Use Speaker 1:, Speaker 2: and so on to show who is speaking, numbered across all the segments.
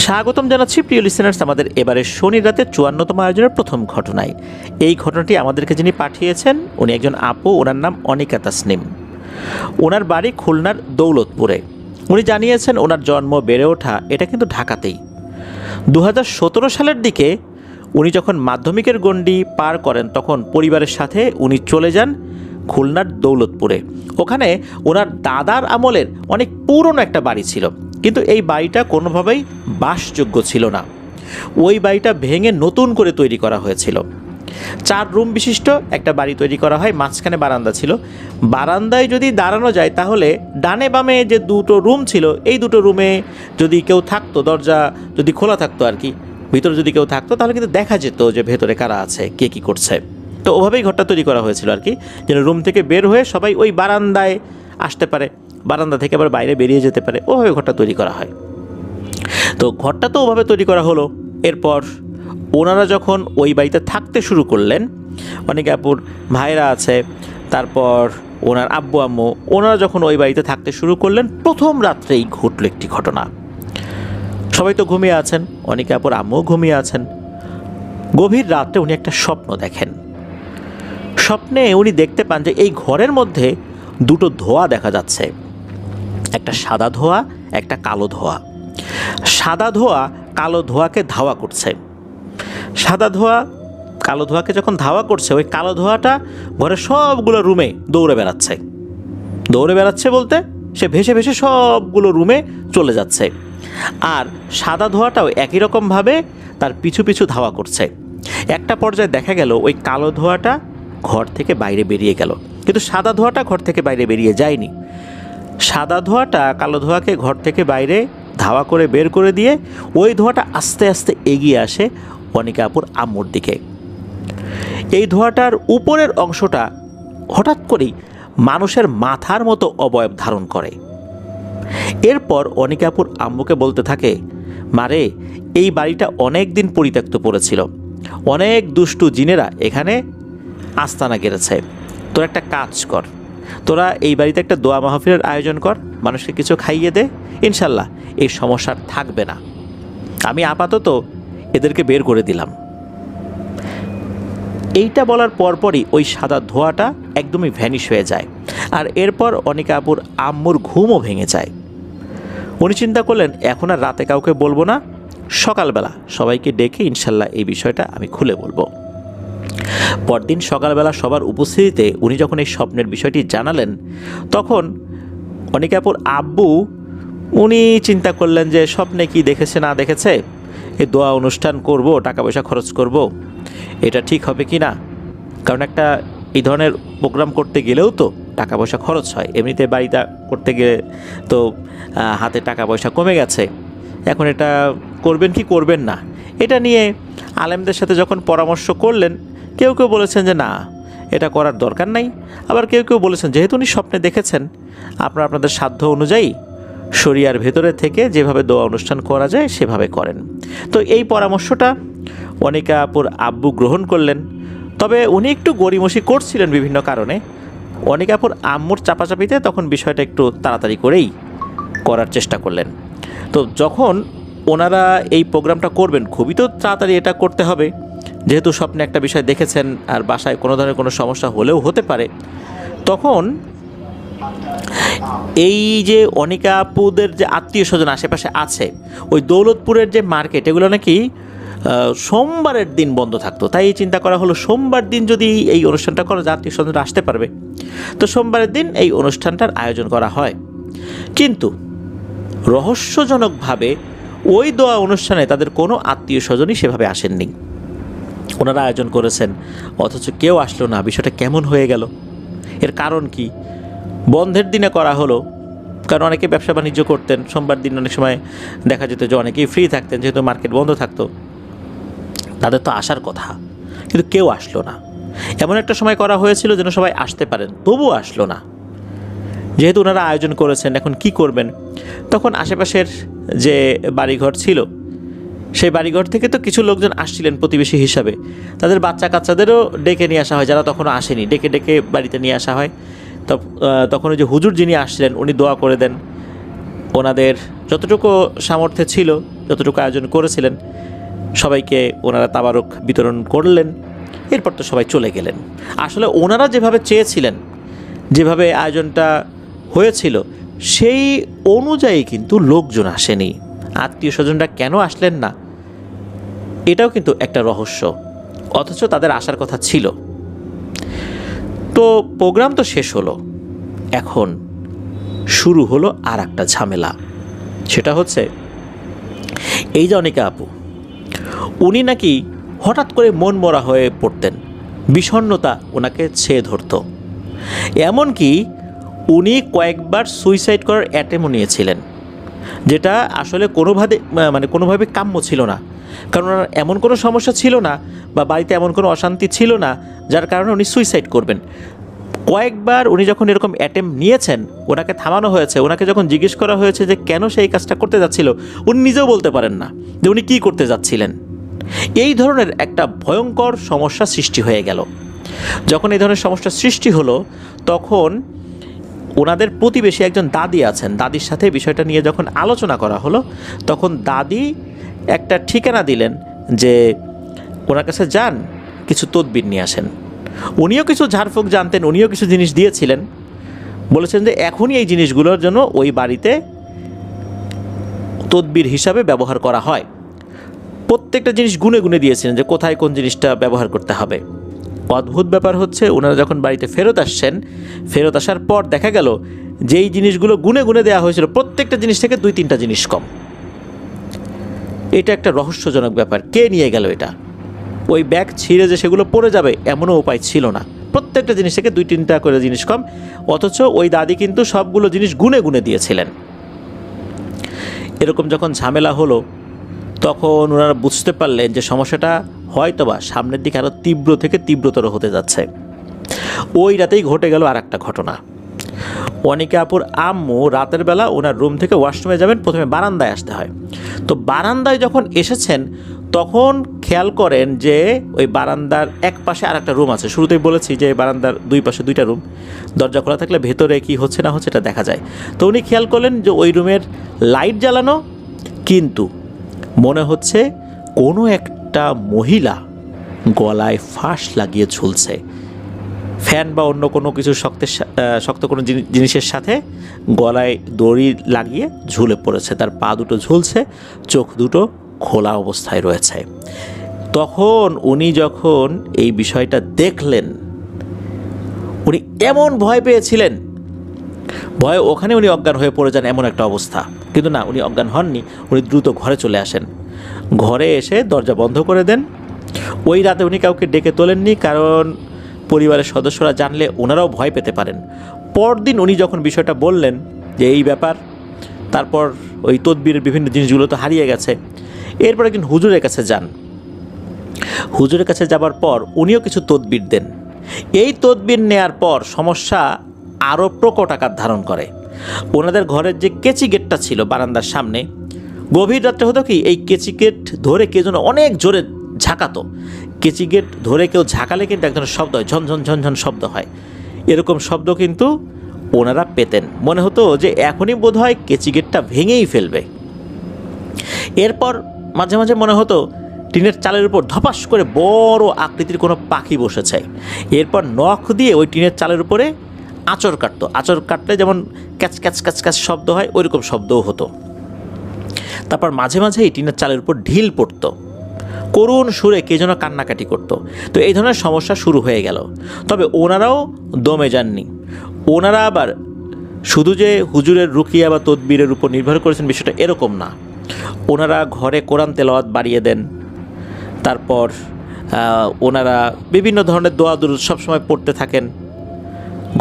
Speaker 1: স্বাগতম জানাচ্ছি প্রিয় লিসেনার্স আমাদের এবারে শনি রাতে ৫৪তম আয়োজনের প্রথম ঘটনায়। এই ঘটনাটি আমাদেরকে যিনি পাঠিয়েছেন উনি একজন আপু, ওনার নাম অনিকা তাসনিম। ওনার বাড়ি খুলনার দৌলতপুরে। উনি জানিয়েছেন ওনার জন্ম বেড়ে ওঠা এটা কিন্তু ঢাকাতেই। ২০১৭ সালের দিকে উনি যখন মাধ্যমিকের গণ্ডি পার করেন তখন পরিবারের সাথে উনি চলে যান খুলনার দৌলতপুরে। ওখানে ওনার দাদার আমলের অনেক পুরনো একটা বাড়ি ছিল, কিন্তু এই বাড়িটা কোনোভাবেই বাসযোগ্য ছিল না। ওই বাড়িটা ভেঙে নতুন করে তৈরি করা হয়েছিল। ৪ রুম বিশিষ্ট একটা বাড়ি তৈরি করা হয়, মাঝখানে বারান্দা ছিল। বারান্দায় যদি দাঁড়ানো যায় তাহলে ডানে বামে যে দুটো রুম ছিল এই দুটো রুমে যদি কেউ থাকতো, দরজা যদি খোলা থাকতো আর কি, ভিতরে যদি কেউ থাকতো তাহলে কিন্তু দেখা যেত যে ভেতরে কারা আছে, কে কী করছে। তো ওভাবেই ঘরটা তৈরি করা হয়েছিল আর কি, যেন রুম থেকে বের হয়ে সবাই ওই বারান্দায় আসতে পারে, বারান্দা থেকে আবার বাইরে বেরিয়ে যেতে পারে, ওভাবে ঘরটা তৈরি করা হয়। তো ঘরটা তো ওভাবে তৈরি করা হলো। এরপর ওনারা যখন ওই বাড়িতে থাকতে শুরু করলেন, অনেক আপুর ভাইরা আছে, তারপর ওনার আব্বু আম্মু, ওনারা যখন ওই বাড়িতে থাকতে শুরু করলেন, প্রথম রাত্রেই ঘটল একটি ঘটনা। সবাই তো ঘুমিয়ে আছেন, অনেকে আপুর আম্মুও ঘুমিয়ে আছেন। গভীর রাত্রে উনি একটা স্বপ্ন দেখেন। স্বপ্নে উনি দেখতে পান যে এই ঘরের মধ্যে দুটো ধোঁয়া দেখা যাচ্ছে, একটা সাদা ধোঁয়া, একটা কালো ধোঁয়া। সাদা ধোঁয়া কালো ধোঁয়াকে ধাওয়া করছে। সাদা ধোঁয়া কালো ধোঁয়াকে যখন ধাওয়া করছে, ওই কালো ধোঁয়াটা ঘরের সবগুলো রুমে দৌড়ে বেড়াচ্ছে। দৌড়ে বেড়াচ্ছে বলতে সে ভেসে ভেসে সবগুলো রুমে চলে যাচ্ছে। আর সাদা ধোঁয়াটাও একই রকমভাবে তার পিছু পিছু ধাওয়া করছে। একটা পর্যায়ে দেখা গেল ওই কালো ধোঁয়াটা ঘর থেকে বাইরে বেরিয়ে গেল, কিন্তু সাদা ধোঁয়াটা ঘর থেকে বাইরে বেরিয়ে যায়নি। সাদা ধোঁয়াটা কালো ধোঁয়াকে ঘর থেকে বাইরে ধাওয়া করে বের করে দিয়ে ওই ধোঁয়াটা আস্তে আস্তে এগিয়ে আসে অনিকা আপুর আম্মুর দিকে। এই ধোঁয়াটার উপরের অংশটা হঠাৎ করেই মানুষের মাথার মতো অবয়ব ধারণ করে। এরপর অনিকা আপুর আম্মুকে বলতে থাকে, মারে এই বাড়িটা অনেক দিন পরিত্যক্ত পড়েছিল, অনেক দুষ্টু জিনেরা এখানে আস্তানা গেড়েছে। তোরা একটা কাজ কর, তোরা এই বাড়িতে একটা দোয়া মাহফিলের আয়োজন কর, মানুষকে কিছু খাইয়ে দে, ইনশাল্লাহ এই সমস্যা থাকবে না। আমি আপাতত এদেরকে বের করে দিলাম। এইটা বলার পরপরই ওই সাদা ধোঁয়াটা একদমই ভ্যানিশ হয়ে যায়। আর এরপর অনিকা আপুর আম্মুর ঘুমও ভেঙে যায়। উনি চিন্তা করলেন এখন আর রাতে কাউকে বলবো না, সকালবেলা সবাইকে ডেকে ইনশাল্লাহ এই বিষয়টা আমি খুলে বলবো। পরদিন সকালবেলা সবার উপস্থিতিতে উনি যখন এই স্বপ্নের বিষয়টি জানালেন, তখন অনিকা আপুর আব্বু উনি চিন্তা করলেন যে স্বপ্নে কি দেখেছে না দেখেছে, এই দোয়া অনুষ্ঠান করব, টাকা পয়সা খরচ করব, এটা ঠিক হবে কি না। কারণ একটা এই ধরনের প্রোগ্রাম করতে গেলেও তো টাকা পয়সা খরচ হয়। এমনিতে বাড়িটা করতে গেলে তো হাতে টাকা পয়সা কমে গেছে, এখন এটা করবেন কি করবেন না, এটা নিয়ে আলেমদের সাথে যখন পরামর্শ করলেন, কেউ কেউ বলেছেন যে না এটা করার দরকার নাই, আবার কেউ কেউ বলেছেন যেহেতু উনি স্বপ্নে দেখেছেন আপনারা আপনাদের সাধ্য অনুযায়ী শরিয়ার ভেতরে থেকে যেভাবে দোয়া অনুষ্ঠান করা যায় সেভাবে করেন। তো এই পরামর্শটা অনিকা আপুর আব্বু গ্রহণ করলেন। তবে উনি একটু গড়িমসি করছিলেন বিভিন্ন কারণে। অনিকা আপুর আম্মুর চাপাচাপিতে তখন বিষয়টা একটু তাড়াতাড়ি করেই করার চেষ্টা করলেন। তো যখন ওনারা এই প্রোগ্রামটা করবেন, খুবই তো তাড়াতাড়ি এটা করতে হবে, যেহেতু স্বপ্নে একটা বিষয় দেখেছেন আর বাসায় কোনো ধরনের কোনো সমস্যা হলেও হতে পারে। তখন এই যে অনিকা আপুদের যে আত্মীয় স্বজন আশেপাশে আছে, ওই দৌলতপুরের যে মার্কেট, এগুলো নাকি সোমবারের দিন বন্ধ থাকতো। তাই চিন্তা করা হলো সোমবার দিন যদি এই অনুষ্ঠানটা করা যায়, আত্মীয় স্বজনরা আসতে পারবে। তো সোমবারের দিন এই অনুষ্ঠানটার আয়োজন করা হয়। কিন্তু রহস্যজনকভাবে ওই দোয়া অনুষ্ঠানে তাদের কোনো আত্মীয় স্বজনই সেভাবে আসেননি। ওনারা আয়োজন করেছেন অথচ কেউ আসলো না। বিষয়টা কেমন হয়ে গেল? এর কারণ কি? বন্ধের দিনে করা হলো, কারণ অনেকে ব্যবসা বাণিজ্য করতেন। সোমবার দিন অনেক সময় দেখা যেত যে অনেকেই ফ্রি থাকতেন, যেহেতু মার্কেট বন্ধ থাকতো, তাদের তো আসার কথা, কিন্তু কেউ আসলো না। এমন একটা সময় করা হয়েছিল যেন সবাই আসতে পারেন, তবুও আসলো না। যেহেতু ওনারা আয়োজন করেছেন, এখন কি করবেন? তখন আশেপাশের যে বাড়িঘর ছিল, সেই বাড়িঘর থেকে তো কিছু লোকজন আসছিলেন প্রতিবেশী হিসাবে, তাদের বাচ্চা কাচ্চাদেরও ডেকে নিয়ে আসা হয়, যারা তখনও আসেনি, ডেকে ডেকে বাড়িতে নিয়ে আসা হয়। তখন ওই যে হুজুর যিনি আসছিলেন উনি দোয়া করে দেন। ওনাদের যতটুকু সামর্থ্য ছিল, যতটুকু আয়োজন করেছিলেন, সবাইকে ওনারা তাবারক বিতরণ করলেন। এরপর তো সবাই চলে গেলেন। আসলে ওনারা যেভাবে চেয়েছিলেন, যেভাবে আয়োজনটা হয়েছিল, সেই অনুযায়ী কিন্তু লোকজন আসেনি। আত্মীয় স্বজনরা কেন আসলেন না, এটাও কিন্তু একটা রহস্য। অথচ তাদের আসার কথা ছিল। তো প্রোগ্রাম তো শেষ হলো, এখন শুরু হলো আর একটা ঝামেলা। সেটা হচ্ছে এই যে অনিকা আপু, উনি নাকি হঠাৎ করে মন মরা হয়ে পড়তেন, বিষণ্ণতা ওনাকে ছেয়ে ধরত। এমনকি উনি কয়েকবার সুইসাইড করার অ্যাটেম্পও নিয়েছিলেন, যেটা আসলে কোনোভাবে কাম্য ছিল না। কারণ ওনার এমন কোনো সমস্যা ছিল না বা বাড়িতে এমন কোনো অশান্তি ছিল না যার কারণে উনি সুইসাইড করবেন। কয়েকবার উনি যখন এরকম অ্যাটেম্প নিয়েছেন, ওনাকে থামানো হয়েছে। ওনাকে যখন জিজ্ঞেস করা হয়েছে যে কেন সেই কাজটা করতে যাচ্ছিল, উনি নিজেও বলতে পারেন না যে উনি কী করতে যাচ্ছিলেন। এই ধরনের একটা ভয়ঙ্কর সমস্যা সৃষ্টি হয়ে গেল। যখন এই ধরনের সমস্যা সৃষ্টি হলো, তখন ওনাদের প্রতিবেশী একজন দাদি আছেন, দাদির সাথে বিষয়টা নিয়ে যখন আলোচনা করা হলো, তখন দাদি একটা ঠিকানা দিলেন যে ওনার কাছে যান, কিছু তদবির নিয়ে আসেন। উনিও কিছু ঝাড়ফুঁক জানতেন, উনিও কিছু জিনিস দিয়েছিলেন। বলেছেন যে এখনই এই জিনিসগুলোর জন্য ওই বাড়িতে তদবির হিসাবে ব্যবহার করা হয়। প্রত্যেকটা জিনিস গুনে গুনে দিয়েছিলেন যে কোথায় কোন জিনিসটা ব্যবহার করতে হবে। অদ্ভুত ব্যাপার হচ্ছে, ওনারা যখন বাড়িতে ফেরত আসছেন, ফেরত আসার পর দেখা গেল যেই জিনিসগুলো গুনে গুনে দেওয়া হয়েছিল, প্রত্যেকটা জিনিস থেকে 2-3টা জিনিস কম। এটা একটা রহস্যজনক ব্যাপার। কে নিয়ে গেল এটা? ওই ব্যাগ ছিঁড়ে যে সেগুলো পড়ে যাবে এমনও উপায় ছিল না। প্রত্যেকটা জিনিস থেকে 2-3টা করে জিনিস কম, অথচ ওই দাদি কিন্তু সবগুলো জিনিস গুনে গুনে দিয়েছিলেন। এরকম যখন ঝামেলা হলো, তখন ওনারা বুঝতে পারলেন যে সমস্যাটা হয়তোবা সামনের দিকে আরও তীব্র থেকে তীব্রতর হতে যাচ্ছে। ওই রাতেই ঘটে গেল আর একটা ঘটনা। অনিকা আপুর আম্মু রাতের বেলা ওনার রুম থেকে ওয়াশরুমে যাবেন, প্রথমে বারান্দায় আসতে হয়। তো বারান্দায় যখন এসেছেন, তখন খেয়াল করেন যে ওই বারান্দার এক পাশে আর একটা রুম আছে। শুরুতেই বলেছি যে বারান্দার দুই পাশে 2টা রুম, দরজা খোলা থাকলে ভেতরে কি হচ্ছে না হচ্ছে এটা দেখা যায়। তো উনি খেয়াল করলেন যে ওই রুমের লাইট জ্বালানো, কিন্তু মনে হচ্ছে কোনো একটা মহিলা গলায় ফাঁস লাগিয়ে ঝুলছে। ফ্যান বা অন্য কোনো কিছু শক্ত কোনো জিনিসের সাথে গলায় দড়ি লাগিয়ে ঝুলে পড়েছে। তার পা দুটো ঝুলছে, চোখ দুটো খোলা অবস্থায় রয়েছে। তখন উনি যখন এই বিষয়টা দেখলেন, উনি এমন ভয় পেয়েছিলেন, ভয়ে ওখানে উনি অজ্ঞান হয়ে পড়ে যান, এমন একটা অবস্থা। কিন্তু না, উনি অজ্ঞান হননি। উনি দ্রুত ঘরে চলে আসেন। ঘরে এসে দরজা বন্ধ করে দেন। ওই রাতে উনি কাউকে ডেকে তোলেননি, কারণ পরিবারের সদস্যরা জানলে ওনারাও ভয় পেতে পারেন। পরদিন উনি যখন বিষয়টা বললেন যে এই ব্যাপার, তারপর ওই তদবিরের বিভিন্ন জিনিসগুলো তো হারিয়ে গেছে। এরপর একদিন হুজুরের কাছে যান। হুজুরের কাছে যাবার পর উনিও কিছু তদবির দেন। এই তদবির নেয়ার পর সমস্যা আরও প্রকট আকার ধারণ করে। ওনাদের ঘরের যে কেচি গেটটা ছিল বারান্দার সামনে, গভীর রাত্রে হতো কি, এই কেচি গেট ধরে কে যেন অনেক জোরে ঝাঁকাতো। কেচি গেট ধরে কেউ ঝাঁকালে কিন্তু এক ধরনের শব্দ হয়, ঝনঝন ঝনঝন শব্দ হয়। এরকম শব্দ কিন্তু ওনারা পেতেন। মনে হতো যে এখনই বোধহয় কেচি গেটটা ভেঙেই ফেলবে। এরপর মাঝে মাঝে মনে হতো টিনের চালের উপর ধপাস করে বড় আকৃতির কোনো পাখি বসেছে। এরপর নখ দিয়ে ওই টিনের চালের উপরে আঁচড় কাটতো। আঁচড় কাটলে যেমন ক্যাচ ক্যাচ ক্যাচ ক্যাচ শব্দ হয়, ওইরকম শব্দও হতো। তারপর মাঝে মাঝে এই টিনের চালের উপর ঢিল পড়তো, করুণ সুরে কে যেন কান্নাকাটি করতো। তো এই ধরনের সমস্যা শুরু হয়ে গেল। তবে ওনারাও দমে যাননি। ওনারা আবার শুধু যে হুজুরের রুকিয়া বা তদবিরের উপর নির্ভর করেছেন বিষয়টা এরকম না। ওনারা ঘরে কোরআন তেলাওয়াত বাড়িয়ে দেন। তারপর ওনারা বিভিন্ন ধরনের দোয়া দুরূদ সবসময় পড়তে থাকেন।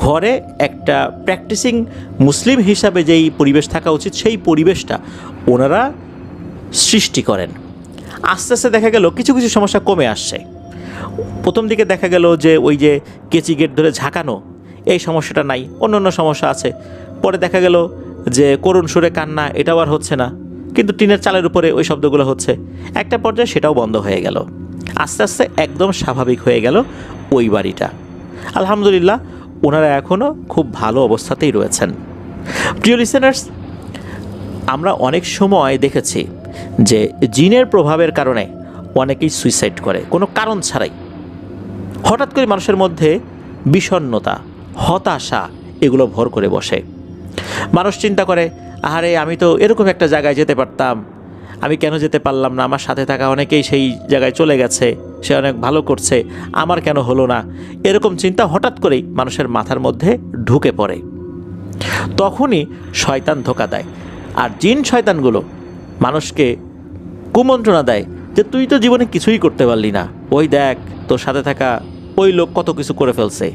Speaker 1: ঘরে একটা প্র্যাকটিসিং মুসলিম হিসাবে যেই পরিবেশ থাকা উচিত, সেই পরিবেশটা ওনারা সৃষ্টি করেন। আস্তে আস্তে দেখা গেল কিছু কিছু সমস্যা কমে আসছে। প্রথম দিকে দেখা গেল যে ওই যে কেচি গেট ধরে ঝাঁকানো, এই সমস্যাটা নাই, অন্য অন্য সমস্যা আছে। পরে দেখা গেল যে করুণ সুরে কান্না, এটাও আর হচ্ছে না, কিন্তু টিনের চালের উপরে ওই শব্দগুলো হচ্ছে। একটা পর্যায়ে সেটাও বন্ধ হয়ে গেল। আস্তে আস্তে একদম স্বাভাবিক হয়ে গেল ওই বাড়িটা। আলহামদুলিল্লাহ, ওনারা এখনও খুব ভালো অবস্থাতেই রয়েছেন। প্রিয় লিসেনার্স, আমরা অনেক সময় দেখেছি যে জিনের প্রভাবের কারণে অনেকেই সুইসাইড করে কোনো কারণ ছাড়াই। হঠাৎ করে মানুষের মধ্যে বিষণ্ণতা, হতাশা এগুলো ভর করে বসে। মানুষ চিন্তা করে, আরে আমি তো এরকম একটা জায়গায় যেতে পারতাম, আমি কেন যেতে পারলাম না? আমার সাথে থাকা অনেকেই সেই জায়গায় চলে গেছে, সে অনেক ভালো করছে, আমার কেন হলো না? এরকম চিন্তা হঠাৎ করেই মানুষের মাথার মধ্যে ঢুকে পড়ে। তখনই শয়তান ধোঁকা দেয়। আর জিন শয়তানগুলো মানুষকে কুমন্ত্রণা দেয় যে তুই তো জীবনে কিছুই করতে পারলি না, ওই দেখ তোর সাথে থাকা ওই লোক কত কিছু করে ফেলছে।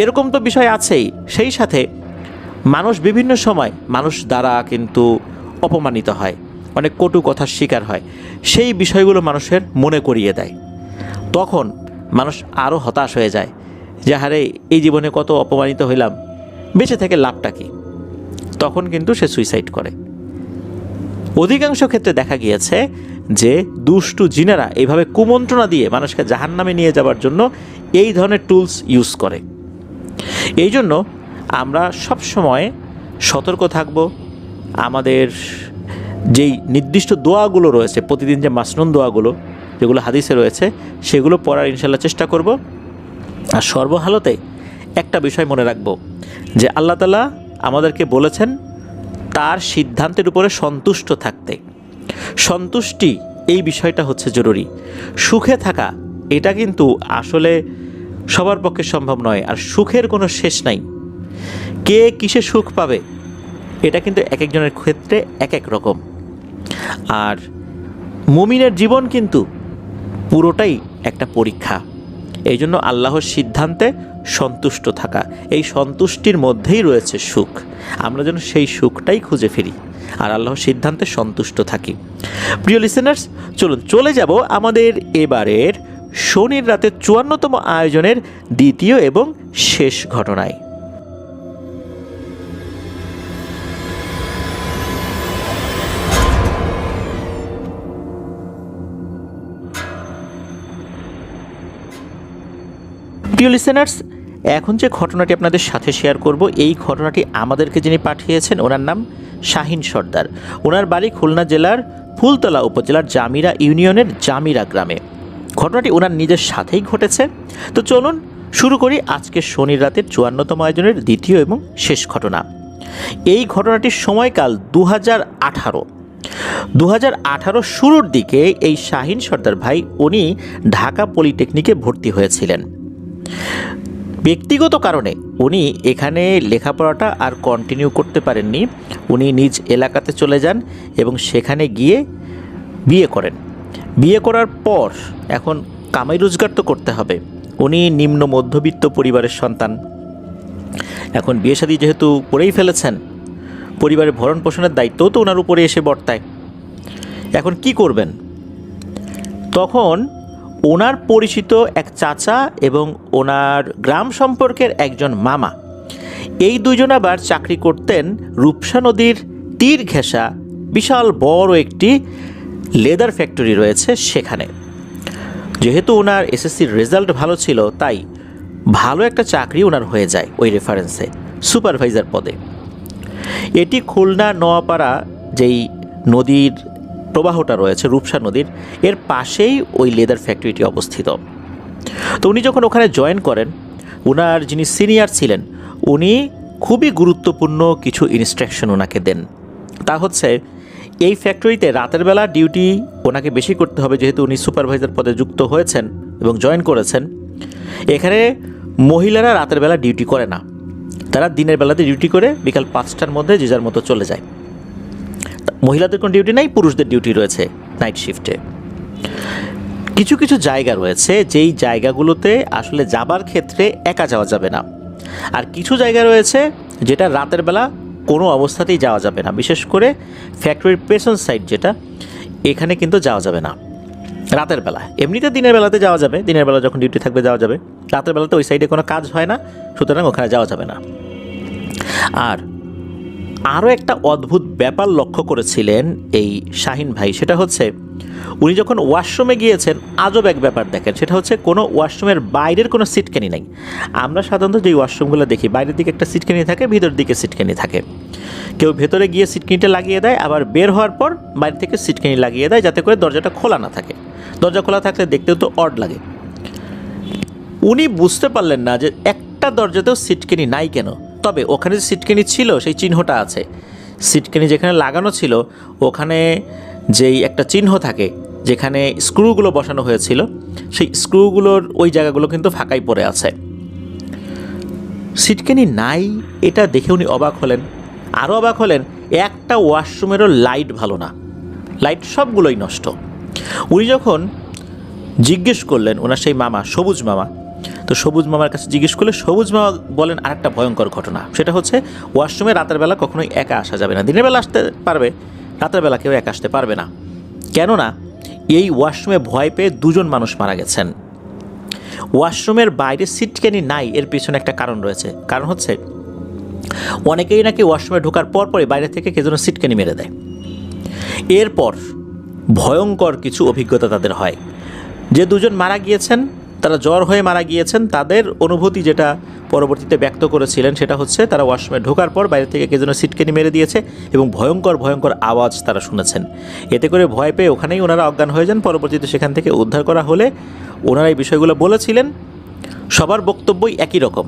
Speaker 1: এরকম তো বিষয় আছেই। সেই সাথে মানুষ বিভিন্ন সময় মানুষ দ্বারা কিন্তু অপমানিত হয়, অনেক কটু কথার শিকার হয়। সেই বিষয়গুলো মানুষের মনে করিয়ে দেয়। তখন মানুষ আরও হতাশ হয়ে যায় যে হারে এই জীবনে কত অপমানিত হইলাম, বেঁচে থেকে লাভটা কি? তখন কিন্তু সে সুইসাইড করে। অধিকাংশ ক্ষেত্রে দেখা গিয়েছে যে দুষ্টু জিনেরা এইভাবে কুমন্ত্রণা দিয়ে মানুষকে জাহান্নামে নিয়ে যাওয়ার জন্য এই ধরনের টুলস ইউজ করে। এই জন্য আমরা সবসময় সতর্ক থাকব। আমাদের যেই নির্দিষ্ট দোয়াগুলো রয়েছে, প্রতিদিন যে মাসনুন দোয়াগুলো যেগুলো হাদিসে রয়েছে, সেগুলো পড়ার ইনশাল্লাহ চেষ্টা করব। আর সর্বহালতে একটা বিষয় মনে রাখব যে আল্লাহ তাআলা আমাদেরকে বলেছেন তার সিদ্ধান্তের উপরে সন্তুষ্ট থাকতে। সন্তুষ্টি এই বিষয়টা হচ্ছে জরুরি। সুখে থাকা এটা কিন্তু আসলে সবার পক্ষে সম্ভব নয়, আর সুখের কোনো শেষ নাই। কে কিসে সুখ পাবে এটা কিন্তু এক একজনের ক্ষেত্রে এক এক রকম। আর মুমিনের জীবন কিন্তু পুরোটাই একটা পরীক্ষা। এই জন্য আল্লাহর সিদ্ধান্তে সন্তুষ্ট থাকা, এই সন্তুষ্টির মধ্যেই রয়েছে সুখ। আমরা যেন সেই সুখটাই খুঁজে ফিরি আর আল্লাহর সিদ্ধান্তে সন্তুষ্ট থাকি। প্রিয় লিসেনার্স, চলুন চলে যাব আমাদের এবারের শনির রাতের ৫৪তম আয়োজনের দ্বিতীয় এবং শেষ ঘটনায়। প্রিয় লিসেনার্স, এখন যে ঘটনাটি আপনাদের সাথে শেয়ার করব, এই ঘটনাটি আমাদেরকে যিনি পাঠিয়েছেন ওনার নাম শাহিন সর্দার। ওনার বাড়ি খুলনা জেলার ফুলতলা উপজেলার জামিরা ইউনিয়নের জামিরা গ্রামে। ঘটনাটি ওনার নিজের সাথেই ঘটেছে। তো চলুন শুরু করি আজকের শনির রাতের ৫৪তম আয়োজনের দ্বিতীয় এবং শেষ ঘটনা। এই ঘটনাটির সময়কাল 2018 শুরুর দিকে এই শাহিন সর্দার ভাই উনি ঢাকা পলিটেকনিকে ভর্তি হয়েছিলেন। ব্যক্তিগত কারণে উনি এখানে লেখাপড়াটা আর কন্টিনিউ করতে পারেননি। উনি নিজ এলাকাতে চলে যান এবং সেখানে গিয়ে বিয়ে করেন। বিয়ে করার পর এখন কামাই রোজগার তো করতে হবে। উনি নিম্ন মধ্যবিত্ত পরিবারের সন্তান। এখন বিয়ে শাদী যেহেতু করেই ফেলেছেন, পরিবারের ভরণ পোষণের দায়িত্বও তো ওনার উপরে এসে বর্তায়। এখন কি করবেন? তখন ওনার পরিচিত এক চাচা এবং ওনার গ্রাম সম্পর্কের একজন মামা, এই দুজন আবার চাকরি করতেন রূপসা নদীর তীর ঘেঁষা বিশাল বড় একটি লেদার ফ্যাক্টরি রয়েছে সেখানে। যেহেতু ওনার এসএসসির রেজাল্ট ভালো ছিল, তাই ভালো একটা চাকরি ওনার হয়ে যায় ওই রেফারেন্সে, সুপারভাইজার পদে। এটি খুলনা নোয়াপাড়া যেই নদীর প্রবাহটা রয়েছে রূপসা নদীর, এর পাশেই ওই লেদার ফ্যাক্টরিটি অবস্থিত। তো উনি যখন ওখানে জয়েন করেন, ওনার যিনি সিনিয়র ছিলেন উনি খুবই গুরুত্বপূর্ণ কিছু ইনস্ট্রাকশন ওনাকে দেন। তা হচ্ছে এই ফ্যাক্টরিতে রাতের বেলা ডিউটি ওনাকে বেশি করতে হবে, যেহেতু উনি সুপারভাইজার পদে যুক্ত হয়েছেন এবং জয়েন করেছেন। এখানে মহিলারা রাতের বেলা ডিউটি করে না, তারা দিনের বেলাতে ডিউটি করে বিকাল ৫টার মধ্যে যে যার মতো চলে যায়। মহিলাদের কোনো ডিউটি নাই, পুরুষদের ডিউটি রয়েছে নাইট শিফটে। কিছু কিছু জায়গা রয়েছে যেই জায়গাগুলোতে আসলে যাবার ক্ষেত্রে একা যাওয়া যাবে না, আর কিছু জায়গা রয়েছে যেটা রাতের বেলা কোনো অবস্থাতেই যাওয়া যাবে না। বিশেষ করে ফ্যাক্টরির পেছন সাইড যেটা, এখানে কিন্তু যাওয়া যাবে না রাতের বেলা। এমনিতে দিনের বেলাতে যাওয়া যাবে, দিনের বেলা যখন ডিউটি থাকবে যাওয়া যাবে। রাতের বেলাতে ওই সাইডে কোনো কাজ হয় না, সুতরাং ওখানে যাওয়া যাবে না। আর আরও একটা অদ্ভুত ব্যাপার লক্ষ্য করেছিলেন এই শাহিন ভাই, সেটা হচ্ছে উনি যখন ওয়াশরুমে গিয়েছেন আজব এক ব্যাপার দেখেন। সেটা হচ্ছে কোনো ওয়াশরুমের বাইরের কোনো সিটকানি নেই। আমরা সাধারণত যে ওয়াশরুমগুলো দেখি বাইরের দিকে একটা সিটকানি থাকে, ভিতর দিকে সিটকানি থাকে। কেউ ভেতরে গিয়ে সিটকানিটা লাগিয়ে দেয়, আবার বের হওয়ার পর বাইরে থেকে সিটকানি লাগিয়ে দেয় যাতে করে দরজাটা খোলা না থাকে। দরজা খোলা থাকলে দেখতেও তো অড লাগে। উনি বুঝতে পারলেন না যে একটা দরজাতেও সিটকানি নাই কেন। তবে ওখানে যে সিটকানি ছিল সেই চিহ্নটা আছে। সিটকানি যেখানে লাগানো ছিল ওখানে যেই একটা চিহ্ন থাকে, যেখানে স্ক্রুগুলো বসানো হয়েছিল সেই স্ক্রুগুলোর ওই জায়গাগুলো কিন্তু ফাঁকাই পড়ে আছে। সিটকানি নাই এটা দেখে উনি অবাক হলেন। আরও অবাক হলেন, একটা ওয়াশরুমেরও লাইট ভালো না, লাইট সবগুলোই নষ্ট। উনি যখন জিজ্ঞেস করলেন ওনার সেই মামা সবুজ মামা, তো সবুজ মামার কাছে জিজ্ঞেস করলে সবুজ মামা বলেন আরেকটা ভয়ঙ্কর ঘটনা। সেটা হচ্ছে ওয়াশরুমে রাতের বেলা কখনোই একা আসা যাবে না। দিনের বেলা আসতে পারবে, রাতের বেলা কেউ একা আসতে পারবে না। কেননা এই ওয়াশরুমে ভয় পেয়ে 2 জন মানুষ মারা গেছেন। ওয়াশরুমের বাইরে সিটকানি নাই, এর পিছনে একটা কারণ রয়েছে। কারণ হচ্ছে অনেকেই নাকি ওয়াশরুমে ঢোকার পরপরই বাইরে থেকে কে যেন সিটকানি মেরে দেয়। এরপর ভয়ঙ্কর কিছু অভিজ্ঞতা তাদের হয়। যে 2 জন মারা গিয়েছেন তারা জ্বর হয়ে মারা গিয়েছেন, তাদের অনুভূতি যেটা পরবর্তীতে ব্যক্ত করেছিলেন সেটা হচ্ছে তারা ওয়াশরুমে ঢোকার পর বাইরে থেকে কে যেন সিটকানি মেরে দিয়েছে এবং ভয়ঙ্কর ভয়ঙ্কর আওয়াজ তারা শুনেছেন। এতে করে ভয় পেয়ে ওখানেই ওনারা অজ্ঞান হয়ে যান। পরবর্তীতে সেখান থেকে উদ্ধার করা হলে ওনারা এই বিষয়গুলো বলেছিলেন। সবার বক্তব্যই একই রকম,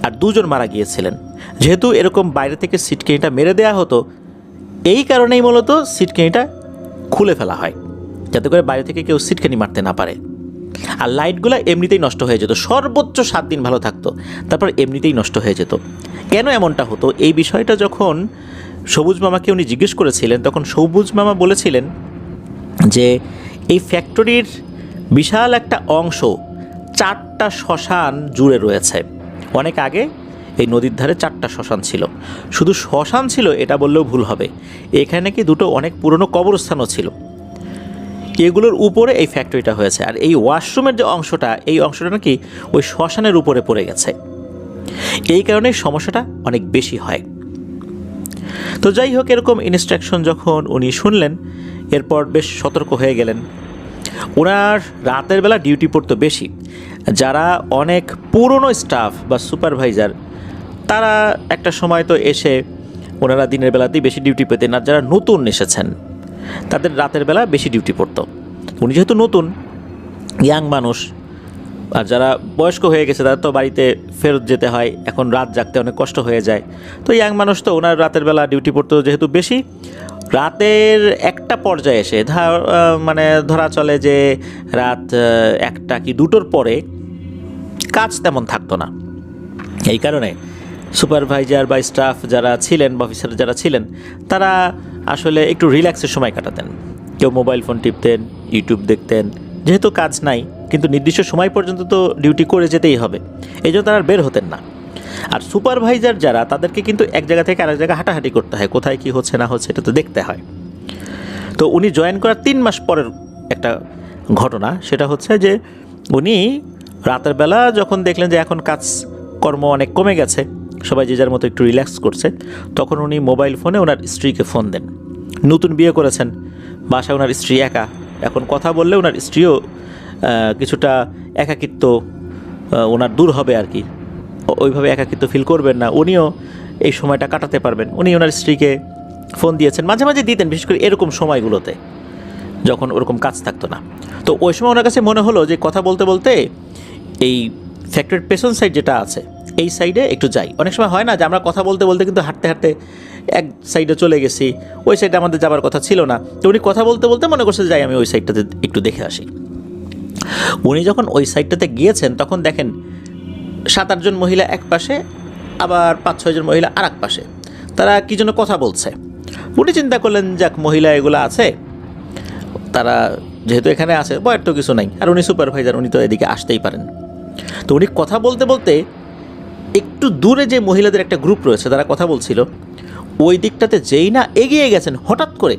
Speaker 1: আর 2 জন মারা গিয়েছিলেন। যেহেতু এরকম বাইরে থেকে সিটকানিটা মেরে দেওয়া হতো, এই কারণেই মূলত সিটকানিটা খুলে ফেলা হয় যাতে করে বাইরে থেকে কেউ সিটকানি মারতে না পারে। আর লাইটগুলো এমনিতেই নষ্ট হয়ে যেত, সর্বোচ্চ 7 দিন ভালো থাকতো, তারপর এমনিতেই নষ্ট হয়ে যেত। কেন এমনটা হতো এই বিষয়টা যখন সবুজ মামাকে উনি জিজ্ঞেস করেছিলেন, তখন সবুজ মামা বলেছিলেন যে এই ফ্যাক্টরির বিশাল একটা অংশ 4টা শ্মশান জুড়ে রয়েছে। অনেক আগে এই নদীর ধারে 4টা শ্মশান ছিল। শুধু শ্মশান ছিল এটা বললেও ভুল হবে, এখানে কি 2টো অনেক পুরনো কবরস্থানও ছিল। এগুলোর উপরে এই ফ্যাক্টরিটা হয়েছে। আর এই ওয়াশরুমের যে অংশটা, এই অংশটা নাকি ওই শ্মশানের উপরে পড়ে গেছে। এই কারণে সমস্যাটা অনেক বেশি হয়। তো যাই হোক, এরকম ইনস্ট্রাকশন যখন উনি শুনলেন এরপর বেশ সতর্ক হয়ে গেলেন। ওনার রাতের বেলা ডিউটি পড়তো বেশি। যারা অনেক পুরনো স্টাফ বা সুপারভাইজার তারা একটা সময় তো এসে ওনারা দিনের বেলাতেই বেশি ডিউটি পেতেন, আর যারা নতুন এসেছেন তাদের রাতের বেলা বেশি ডিউটি পড়তো। উনি যেহেতু নতুন ইয়াং মানুষ, আর যারা বয়স্ক হয়ে গেছে তাদের তো বাড়িতে ফেরত যেতে হয়, এখন রাত জাগতে অনেক কষ্ট হয়ে যায়। তো ইয়াং মানুষ তো ওনার রাতের বেলা ডিউটি পড়তো যেহেতু বেশি, রাতের একটা পর্যায়ে এসে মানে ধরা চলে যে রাত 1টা কি 2টোর পরে কাজ তেমন থাকতো না। এই কারণে সুপারভাইজার বা স্টাফ যারা ছিলেন বা অফিসার যারা ছিলেন তারা আসলে একটু রিল্যাক্সের সময় কাটাতেন। কেউ মোবাইল ফোন টিপতেন, ইউটিউব দেখতেন, যেহেতু কাজ নাই কিন্তু নির্দিষ্ট সময় পর্যন্ত তো ডিউটি করে যেতেই হবে, এই জন্য তারা আর বের হতেন না। আর সুপারভাইজার যারা তাদেরকে কিন্তু এক জায়গা থেকে আরেক জায়গায় হাঁটাহাঁটি করতে হয়, কোথায় কী হচ্ছে না হচ্ছে এটা তো দেখতে হয়। তো উনি জয়েন করার 3 মাস পরের একটা ঘটনা, সেটা হচ্ছে যে উনি রাতের বেলা যখন দেখলেন যে এখন কাজকর্ম অনেক কমে গেছে, সবাই যে যার মতো একটু রিল্যাক্স করছে, তখন উনি মোবাইল ফোনে ওনার স্ত্রীকে ফোন দেন। নতুন বিয়ে করেছেন, বাসায় ওনার স্ত্রী একা, এখন কথা বললে ওনার স্ত্রীও কিছুটা একাকিত্ব ওনার দূর হবে আর কি, ওইভাবে একাকিত্ব ফিল করবেন না, উনিও এই সময়টা কাটাতে পারবেন। উনি ওনার স্ত্রীকে ফোন দিয়েছেন, মাঝে মাঝে দিতেন, বিশেষ করে এরকম সময়গুলোতে যখন ওরকম কাজ থাকতো না। তো ওই সময় ওনার কাছে মনে হলো যে কথা বলতে বলতে এই ফ্যাক্টরির পেছন সাইড যেটা আছে এই সাইডে একটু যাই। অনেক সময় হয় না যে আমরা কথা বলতে বলতে কিন্তু হাঁটতে হাঁটতে এক সাইডে চলে গেছি, ওই সাইডে আমাদের যাবার কথা ছিল না। তো উনি কথা বলতে বলতে মনে করছে যাই আমি ওই সাইডটাতে একটু দেখে আসি। উনি যখন ওই সাইডটাতে গিয়েছেন তখন দেখেন 7-8 জন মহিলা এক পাশে, আবার 5-6 জন মহিলা আর এক পাশে, তারা কী জন্য কথা বলছে। উনি চিন্তা করলেন যাক মহিলা এগুলো আছে, তারা যেহেতু এখানে আছে ভয়ের তো কিছু নাই, আর উনি সুপারভাইজার, উনি তো এদিকে আসতেই পারেন। তো উনি কথা বলতে বলতে একটু দূরে যে মহিলাদের একটা গ্রুপ রয়েছে তারা কথা বলছিল, ওই দিকটাতে যেই না এগিয়ে গেছেন হঠাৎ করে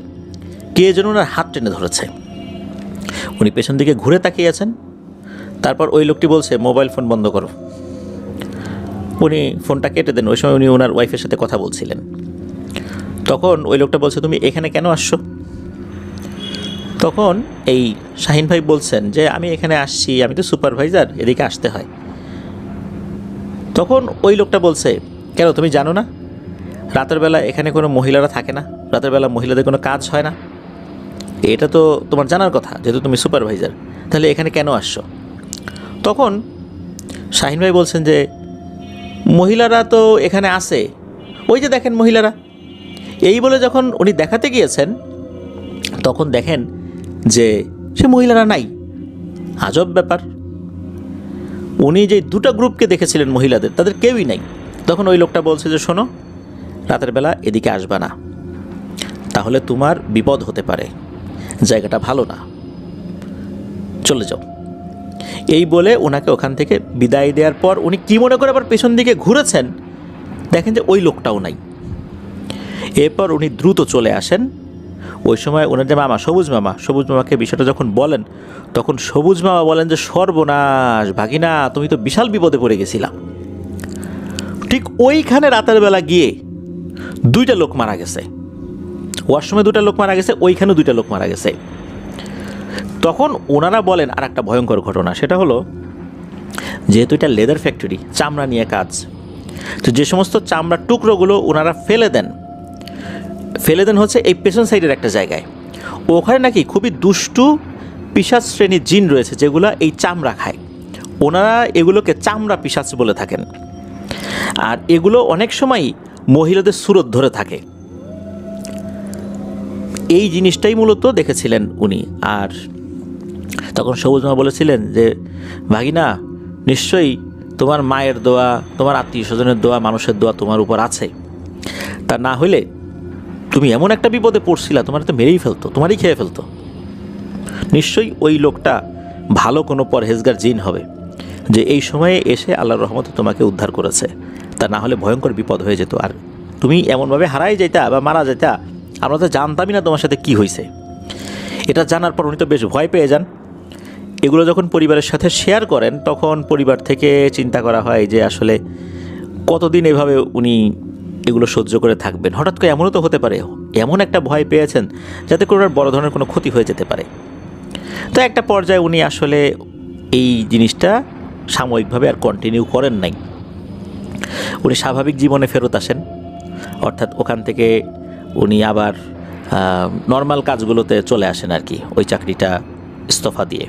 Speaker 1: কে যেন ওনার হাত টেনে ধরেছে। উনি পেছন দিকে ঘুরে তাকিয়েছেন, তারপর ওই লোকটি বলছে মোবাইল ফোন বন্ধ করো। উনি ফোনটা কেটে দেন। ওই সময় উনি ওনার ওয়াইফের সাথে কথা বলছিলেন। তখন ওই লোকটা বলছে, তুমি এখানে কেন আসছো? তখন এই শাহিন ভাই বলছেন যে আমি এখানে আসছি, আমি তো সুপারভাইজার, এদিকে আসতে হয়। তখন ওই লোকটা বলছে, কেন তুমি জানো না রাতের বেলা এখানে কোনো মহিলারা থাকে না, রাতের বেলা মহিলাদের কোনো কাজ হয় না? এটা তো তোমার জানার কথা, যেহেতু তুমি সুপারভাইজার, তাহলে এখানে কেন আসছো? তখন শাহিন ভাই বলছেন যে মহিলারা তো এখানে আসে, ওই যে দেখেন মহিলারা। এই বলে যখন উনি দেখাতে গিয়েছেন তখন দেখেন যে সে মহিলারা নাই। আজব ব্যাপার, উনি যে দুটো গ্রুপকে দেখেছিলেন মহিলাদের, তাদের কেউই নাই। তখন ওই লোকটা বলছে যে শোনো, রাতের বেলা এদিকে আসবা না, তাহলে তোমার বিপদ হতে পারে, জায়গাটা ভালো না, চলে যাও। এই বলে ওনাকে ওখান থেকে বিদায় দেওয়ার পর উনি কী মনে করে আবার পেছন দিকে ঘুরেছেন, দেখেন যে ওই লোকটাও নাই। এরপর উনি দ্রুত চলে আসেন। ওই সময় ওনার যে মামা, সবুজ মামাকে বিষয়টা যখন বলেন, তখন সবুজ মামা বলেন যে সর্বনাশ ভাগিনা, তুমি তো বিশাল বিপদে পড়ে গেছিলা। ঠিক ওইখানে রাতের বেলা গিয়ে দুইটা লোক মারা গেছে, ওয়াশরুমে দুটা লোক মারা গেছে, ওইখানেও দুইটা লোক মারা গেছে। তখন ওনারা বলেন আর একটা ভয়ঙ্কর ঘটনা, সেটা হলো যেহেতু এটা লেদার ফ্যাক্টরি, চামড়া নিয়ে কাজ, তো যে সমস্ত চামড়ার টুকরোগুলো ওনারা ফেলে দেন হচ্ছে এই পেছন সাইডের একটা জায়গায়। ওখানে নাকি খুবই দুষ্টু পিশাচ শ্রেণীর জিন রয়েছে, যেগুলো এই চামড়া খায়। ওনারা এগুলোকে চামড়া পিশাচ বলে থাকেন। আর এগুলো অনেক সময় মহিলাদের সুরত ধরে থাকে। এই জিনিসটাই মূলত দেখেছিলেন উনি। আর তখন সবুজ মা বলেছিলেন যে ভাগিনা, নিশ্চয়ই তোমার মায়ের দোয়া, তোমার আত্মীয় স্বজনের দোয়া, মানুষের দোয়া তোমার উপর আছে, তা না হইলে তুমি এমন একটা বিপদে পড়ছিলা, তোমার তো মেরেই ফেলতো, তোমারই খেয়ে ফেলতো। নিশ্চয়ই ওই লোকটা ভালো কোনো পরহেজগার জিন হবে, যে এই সময়ে এসে আল্লাহর রহমতে তোমাকে উদ্ধার করেছে, তা না হলে ভয়ঙ্কর বিপদ হয়ে যেত, আর তুমি এমনভাবে হারাই যাইতা বা মারা যাইতা, আমরা তো জানতামই না তোমার সাথে কি হয়েছে। এটা জানার পর উনি তো বেশ ভয় পেয়ে যান। এগুলো যখন পরিবারের সাথে শেয়ার করেন, তখন পরিবার থেকে চিন্তা করা হয় যে আসলে কতদিন এভাবে উনি এগুলো সহ্য করে থাকবেন। হঠাৎ করে এমনও তো হতে পারে, এমন একটা ভয় পেয়েছেন যাতে করে বড় ধরনের কোনো ক্ষতি হয়ে যেতে পারে। তো একটা পর্যায়ে উনি আসলে এই জিনিসটা সাময়িকভাবে আর কন্টিনিউ করেন নাই। উনি স্বাভাবিক জীবনে ফেরত আসেন, অর্থাৎ ওখান থেকে উনি আবার নর্মাল কাজগুলোতে চলে আসেন আর কি, ওই চাকরিটা ইস্তফা দিয়ে।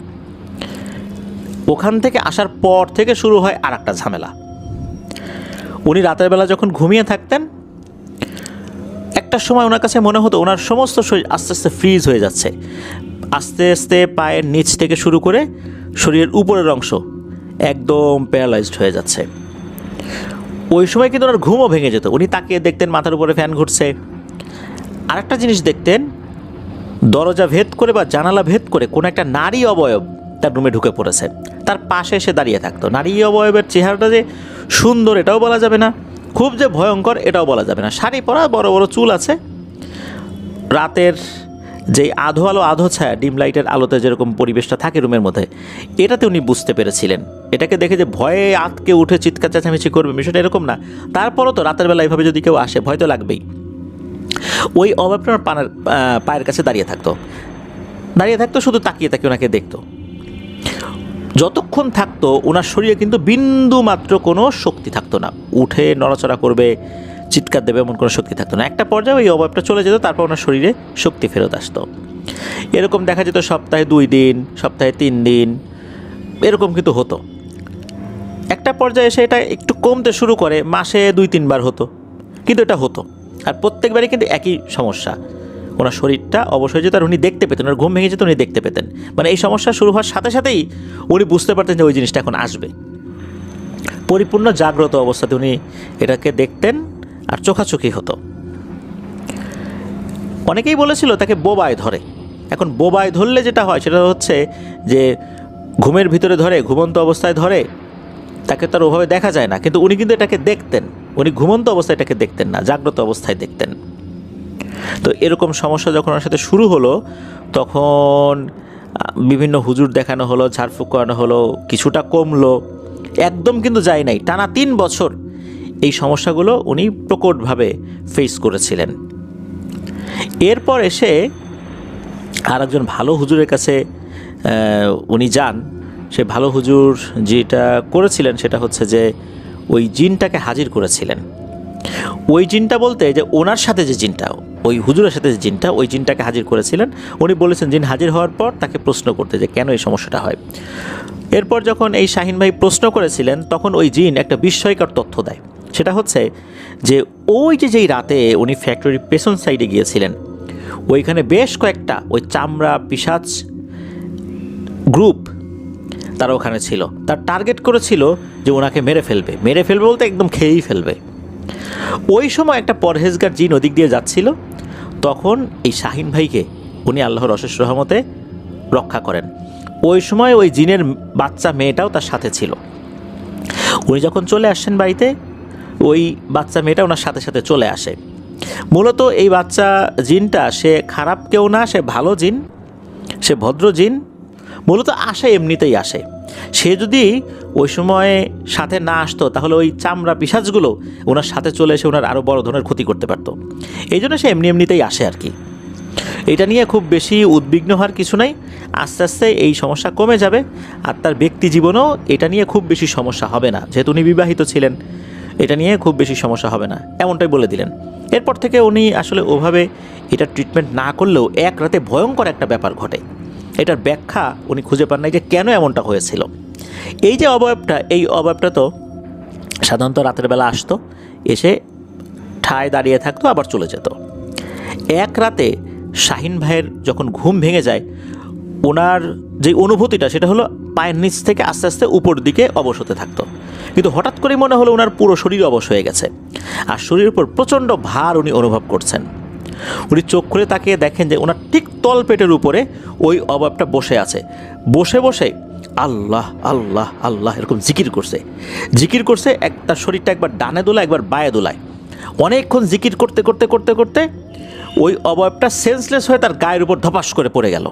Speaker 1: ওখান থেকে আসার পর থেকে শুরু হয় আর একটা ঝামেলা। উনি রাতের বেলা যখন ঘুমিয়ে থাকতেন, একটা সময় ওনার কাছে মনে হতো ওনার সমস্ত শরীর আস্তে আস্তে ফ্রিজ হয়ে যাচ্ছে, আস্তে আস্তে পায়ের নিচ থেকে শুরু করে শরীরের উপরের অংশ একদম প্যারালাইজড হয়ে যাচ্ছে। ওই সময় কিন্তু ওনার ঘুমও ভেঙে যেত। উনি তাকিয়ে দেখতেন মাথার উপরে ফ্যান ঘুরছে। আরেকটা জিনিস দেখতেন, দরজা ভেদ করে বা জানালা ভেদ করে কোনো একটা নারী অবয়ব তার রুমে ঢুকে পড়েছে, তার পাশে এসে দাঁড়িয়ে থাকতো। নারী অবয়বের চেহারাটা যে সুন্দর এটাও বলা যাবে না, খুব যে ভয়ঙ্কর এটাও বলা যাবে না। শাড়ি পরা, বড় বড় চুল আছে। রাতের যেই আধো আলো আধো ছায়া, ডিম লাইটের আলোতে যেরকম পরিবেশটা থাকে রুমের মধ্যে, এটাতে উনি বুঝতে পেরেছিলেন। এটাকে দেখে যে ভয়ে আতকে উঠে চিৎকার চেঁচামেচি করবে, বিষয়টা এরকম না। তারপরও তো রাতের বেলা এইভাবে যদি কেউ আসে, ভয় তো লাগবেই। ওই অভাবটার পায়ের কাছে দাঁড়িয়ে থাকতো, শুধু তাকিয়ে তাকিয়ে ওনাকে দেখতো। যতক্ষণ থাকতো ওনার শরীরে কিন্তু বিন্দু মাত্র কোনো শক্তি থাকতো না, উঠে নড়াচড়া করবে, চিৎকার দেবে, এমন কোনো শক্তি থাকতো না। একটা পর্যায়ে ওই অভাবটা চলে যেত, তারপর ওনার শরীরে শক্তি ফেরত আসতো। এরকম দেখা যেত সপ্তাহে 2 দিন, সপ্তাহে 3 দিন, এরকম কিন্তু হতো। একটা পর্যায়ে এসে এটা একটু কমতে শুরু করে, মাসে 2-3 বার হতো, কিন্তু এটা হতো। আর প্রত্যেকবারই কিন্তু একই সমস্যা, ওনার শরীরটা অবশ্যই হয়ে যেত, আর উনি দেখতে পেতেন, ওনার ঘুম ভেঙে যেত, উনি দেখতে পেতেন। মানে এই সমস্যা শুরু হওয়ার সাথে সাথেই উনি বুঝতে পারতেন যে ওই জিনিসটা এখন আসবে। পরিপূর্ণ জাগ্রত অবস্থাতে উনি এটাকে দেখতেন, আর চোখাচোখি হতো। অনেকেই বলেছিল তাকে বোবায় ধরে। এখন বোবায় ধরলে যেটা হয় সেটা হচ্ছে যে ঘুমের ভিতরে ধরে, ঘুমন্ত অবস্থায় ধরে, তাকে তার ওভাবে দেখা যায় না, কিন্তু উনি কিন্তু এটাকে দেখতেন। উনি ঘুমন্ত অবস্থায় এটাকে দেখতেন না, জাগ্রত অবস্থায় দেখতেন। তো এরকম সমস্যা যখন ওনার সাথে শুরু হলো, তখন বিভিন্ন হুজুর দেখানো হলো, ঝাড়ফুঁক করানো হলো, কিছুটা কমলো, একদম কিন্তু যায় নাই। টানা 3 বছর এই সমস্যাগুলো উনি প্রকটভাবে ফেস করেছিলেন। এরপর এসে আর একজন ভালো হুজুরের কাছে উনি যান। সে ভালো হুজুর যেটা করেছিলেন সেটা হচ্ছে যে ওই জিনটাকে হাজির করেছিলেন। ওই জিনটা বলতে যে ওনার সাথে যে জিনটা, ওই হুজুরের সাথে যে জিনটা, ওই জিনটাকে হাজির করেছিলেন। উনি বলেছেন জিন হাজির হওয়ার পর তাকে প্রশ্ন করতে যে কেন এই সমস্যাটা হয়। এরপর যখন এই শাহিন ভাই প্রশ্ন করেছিলেন তখন ওই জিন একটা বিস্ময়কর তথ্য দেয়। সেটা হচ্ছে যে ওই যেই রাতে উনি ফ্যাক্টরির পেছন সাইডে গিয়েছিলেন, ওইখানে বেশ কয়েকটা ওই চামড়া পিশাচ গ্রুপ তারা ওখানে ছিল। তার টার্গেট করেছিল যে ওনাকে মেরে ফেলবে বলতে একদম খেয়েই ফেলবে। ওই সময় একটা পরহেজগার জিন ওদিক দিয়ে যাচ্ছিল, তখন এই শাহিন ভাইকে উনি আল্লাহর অশেষ রহমতে রক্ষা করেন। ওই সময় ওই জিনের বাচ্চা মেয়েটাও তার সাথে ছিল। উনি যখন চলে আসছেন বাড়িতে, ওই বাচ্চা মেয়েটা ওনার সাথে সাথে চলে আসে। মূলত এই বাচ্চা জিনটা সে খারাপ কেউ না, সে ভালো জিন, সে ভদ্র জিন। মূলত আসে এমনিতেই আসে। সে যদি ওই সময়ে সাথে না আসতো তাহলে ওই চামড়া পিশাচগুলো ওনার সাথে চলে এসে ওনার আরও বড় ধরনের ক্ষতি করতে পারত। এই জন্য সে এমনিতেই আসে আর কি। এটা নিয়ে খুব বেশি উদ্বিগ্ন হওয়ার কিছু নাই। আস্তে আস্তে এই সমস্যা কমে যাবে, আর তার ব্যক্তি জীবনেও এটা নিয়ে খুব বেশি সমস্যা হবে না। যেহেতু উনি বিবাহিত ছিলেন, এটা নিয়ে খুব বেশি সমস্যা হবে না, এমনটাই বলে দিলেন। এরপর থেকে উনি আসলে ওভাবে এটা ট্রিটমেন্ট না করলেও এক রাতে ভয়ঙ্কর একটা ব্যাপার ঘটে। এটার ব্যাখ্যা উনি খুঁজে পান নাই যে কেন এমনটা হয়েছিল। এই যে অবয়বটা, এই অবয়বটা তো সাধারণত রাতের বেলা আসতো, এসে ঠায় দাঁড়িয়ে থাকতো, আবার চলে যেত। এক রাতে শাহিন ভাইয়ের যখন ঘুম ভেঙে যায়, ওনার যে অনুভূতিটা সেটা হলো পায়ের নিচ থেকে আস্তে আস্তে উপর দিকে অবশ হতে থাকতো। কিন্তু হঠাৎ করেই মনে হলো ওনার পুরো শরীর অবশ হয়ে গেছে, আর শরীরের উপর প্রচণ্ড ভার উনি অনুভব করছেন। উনি চোখ খুলে তাকিয়ে দেখেন যে ওনার ঠিক তল পেটের উপরে ওই অবয়বটা বসে আছে। বসে বসে আল্লাহ আল্লাহ আল্লাহ এরকম জিকির করছে। তার শরীরটা একবার ডানে দোলায়, একবার বায়ে দোলায়। অনেকক্ষণ জিকির করতে করতে করতে করতে ওই অবয়বটা সেন্সলেস হয়ে তার গায়ের উপর ধপাস করে পড়ে গেল।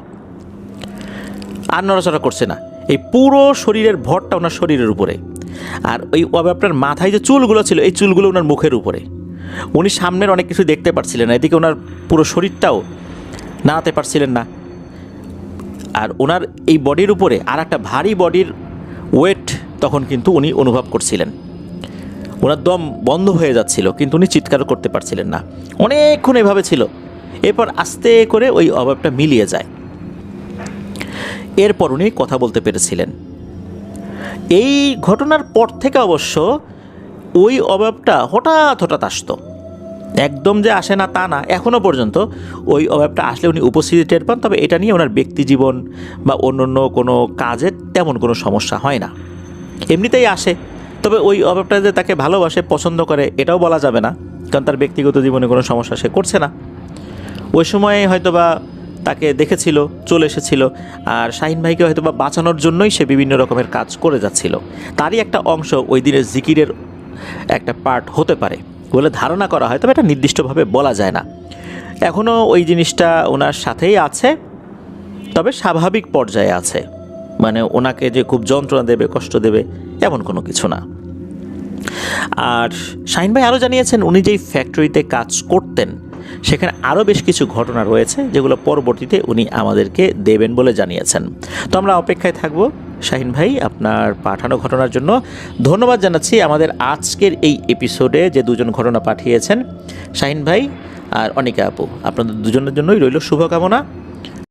Speaker 1: আর নড়াচড়া করছে না। এই পুরো শরীরের ভরটা ওনার শরীরের উপরে। আর ওই অবয়বটার মাথায় যে চুলগুলো ছিল, এই চুলগুলো ওনার মুখের উপরে। উনি সামনের অনেক কিছু দেখতে পারছিলেন না, এদিকে ওনার পুরো শরীরটাও নাড়াতে পারছিলেন না। আর ওনার এই বডির উপরে আর একটা ভারী বডির ওয়েট তখন কিন্তু উনি অনুভব করছিলেন। ওনার দম বন্ধ হয়ে যাচ্ছিল, কিন্তু উনি চিৎকারও করতে পারছিলেন না। অনেকক্ষণ এভাবে ছিল। এরপর আস্তে করে ওই অবয়বটা মিলিয়ে যায়। এরপর উনি কথা বলতে পেরেছিলেন। এই ঘটনার পর থেকে অবশ্য ওই অবয়বটা হঠাৎ আসতো। একদম যে আসে না তা না, এখনও পর্যন্ত ওই অবয়বটা আসলে উনি উপস্থিতি টের পান। তবে এটা নিয়ে ওনার ব্যক্তি জীবন বা অন্য কোনো কাজের তেমন কোনো সমস্যা হয় না, এমনিতেই আসে। তবে ওই অবয়বটা যে তাকে ভালোবাসে, পছন্দ করে, এটাও বলা যাবে না, কারণ তার ব্যক্তিগত জীবনে কোনো সমস্যা সে করছে না। ওই সময়ে হয়তোবা তাকে দেখেছিল, চলে এসেছিল, আর শাহিন ভাইকে হয়তোবা বাঁচানোর জন্যই সে বিভিন্ন রকমের কাজ করে যাচ্ছিল। তারই একটা অংশ ওই দিনের জিকিরের একটা পার্ট হতে পারে বলে ধারণা করা হয়, তবে এটা নির্দিষ্টভাবে বলা যায় না। এখনও ওই জিনিসটা ওনার সাথেই আছে, তবে স্বাভাবিক পর্যায়ে আছে। মানে ওনাকে যে খুব যন্ত্রণা দেবে, কষ্ট দেবে, এমন কোনো কিছু না। আর শাহিন ভাই আরও জানিয়েছেন উনি যেই ফ্যাক্টরিতে কাজ করতেন সেখানে আরও বেশ কিছু ঘটনা রয়েছে, যেগুলো পরবর্তীতে উনি আমাদেরকে দেবেন বলে জানিয়েছেন। তো আমরা অপেক্ষায় থাকবো শাহিন ভাই আপনার পাঠানো ঘটনার জন্য। ধন্যবাদ জানাচ্ছি আমাদের আজকের এই এপিসোডে যে দুজন ঘটনা পাঠিয়েছেন, শাহিন ভাই আর অনিকা আপু। আপনাদের দুজনের জন্যই রইল শুভকামনা।